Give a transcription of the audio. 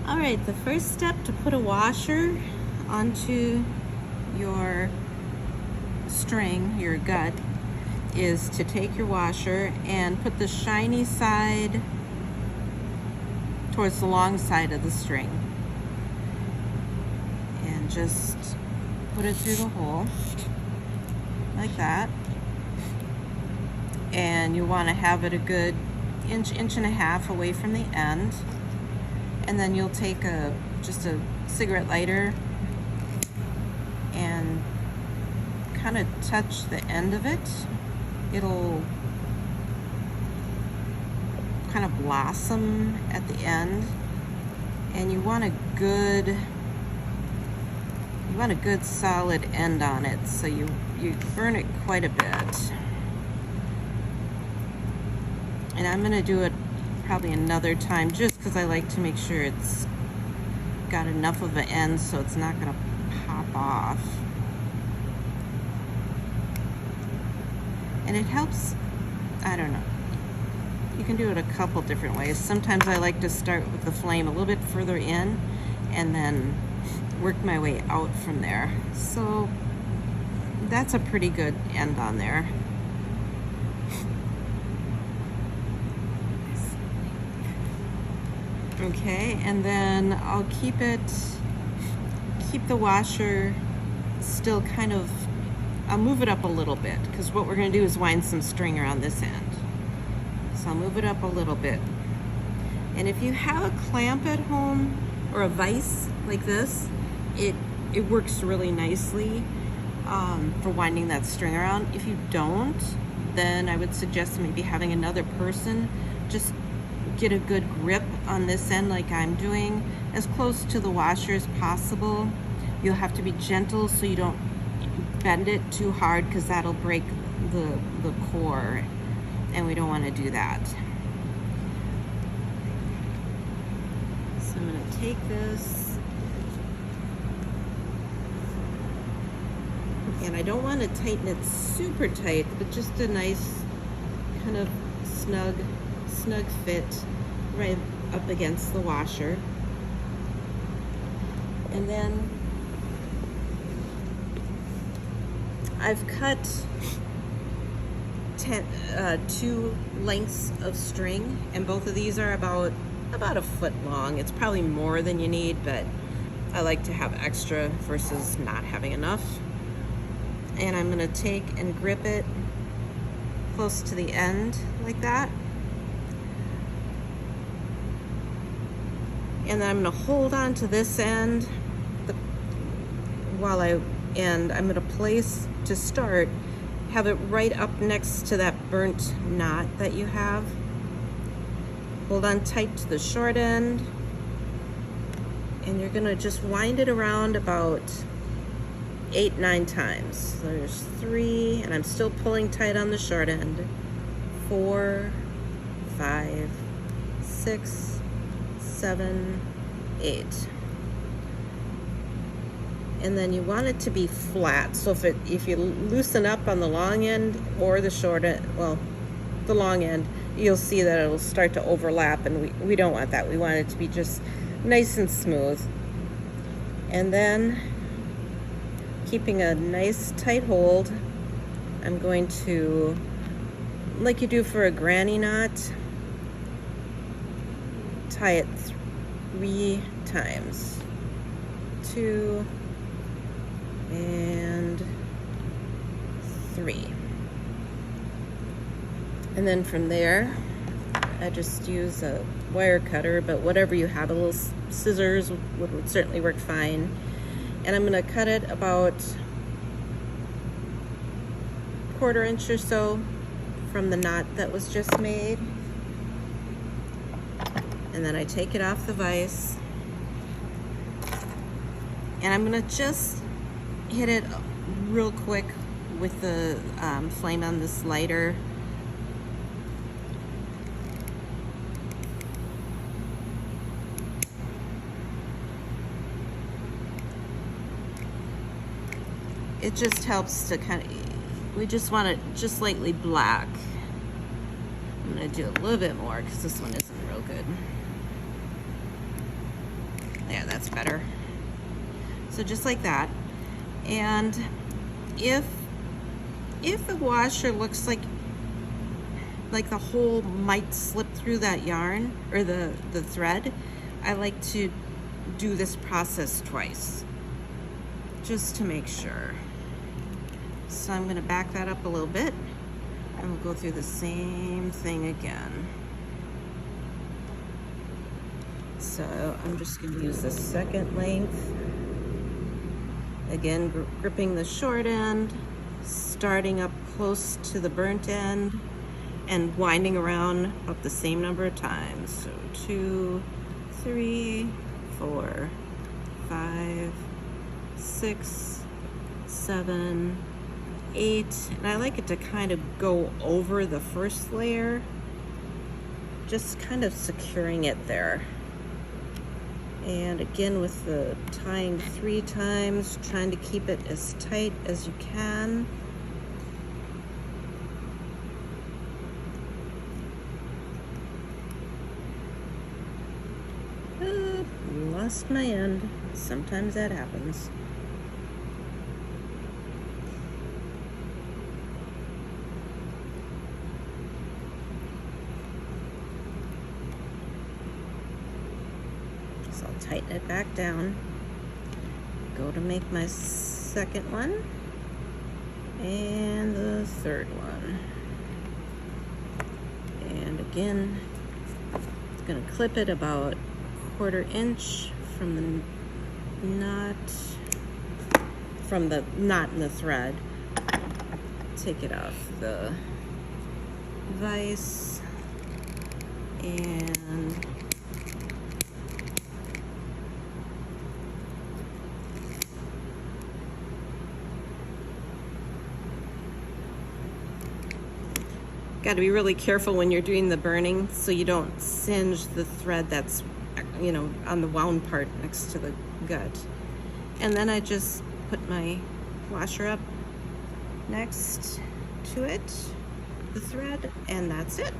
All right, the first step to put a washer onto your string, your gut, is to take your washer and put the shiny side towards the long side of the string and just put it through the hole like that. And you want to have it a good inch and a half away from the end. And then you'll take just a cigarette lighter and kind of touch the end of it. It'll kind of blossom at the end, and you want a good solid end on it, so you burn it quite a bit. And I'm gonna do it probably another time, just because I like to make sure it's got enough of an end so it's not gonna pop off. And it helps, I don't know, you can do it a couple different ways. Sometimes I like to start with the flame a little bit further in and then work my way out from there. So that's a pretty good end on there. Okay, and then I'll keep the washer still kind of, I'll move it up a little bit, because what we're going to do is wind some string around this end. So I'll move it up a little bit. And if you have a clamp at home or a vise like this, it works really nicely for winding that string around. If you don't, then I would suggest maybe having another person just get a good grip on this end like I'm doing, as close to the washer as possible. You'll have to be gentle so you don't bend it too hard, because that'll break the core, and we don't want to do that. So I'm going to take this, and I don't want to tighten it super tight, but just a nice kind of snug fit right up against the washer. And then I've cut 2 lengths of string, and both of these are about a foot long. It's probably more than you need, but I like to have extra versus not having enough. And I'm going to take and grip it close to the end like that. And then I'm going to hold on to this end and I'm going to place, to start, have it right up next to that burnt knot that you have. Hold on tight to the short end, and you're going to just wind it around about 8-9 times. So there's 3, and I'm still pulling tight on the short end. 4, 5, 6, 7, 8. And then you want it to be flat. So if you loosen up on the long end or the short end, well, the long end, you'll see that it'll start to overlap, and we don't want that. We want it to be just nice and smooth. And then, keeping a nice tight hold, I'm going to, like you do for a granny knot, tie it 3 times. 2 and 3. And then from there, I just use a wire cutter, but whatever you have, a little scissors would certainly work fine. And I'm going to cut it about 1/4 inch or so from the knot that was just made. And then I take it off the vise, and I'm going to just hit it real quick with the flame on this lighter. It just helps to kind of, we just want it just slightly black. I'm going to do a little bit more because this one isn't real good. Yeah, that's better. So just like that. And if the washer looks like the hole might slip through that yarn or the thread, I like to do this process twice just to make sure. So I'm going to back that up a little bit and we'll go through the same thing again. So I'm just going to use the second length. Again, gripping the short end, starting up close to the burnt end, and winding around up the same number of times. So 2, 3, 4, 5, 6, 7, 8. And I like it to kind of go over the first layer, just kind of securing it there. And again, with the tying 3 times, trying to keep it as tight as you can. Lost my end. Sometimes that happens. So I'll tighten it back down. Go to make my second one and the third one. And again, it's going to clip it about 1/4 inch from the knot in the thread. Take it off the vise and got to be really careful when you're doing the burning so you don't singe the thread that's, you know, on the wound part next to the gut. And then I just put my washer up next to it, the thread, and that's it.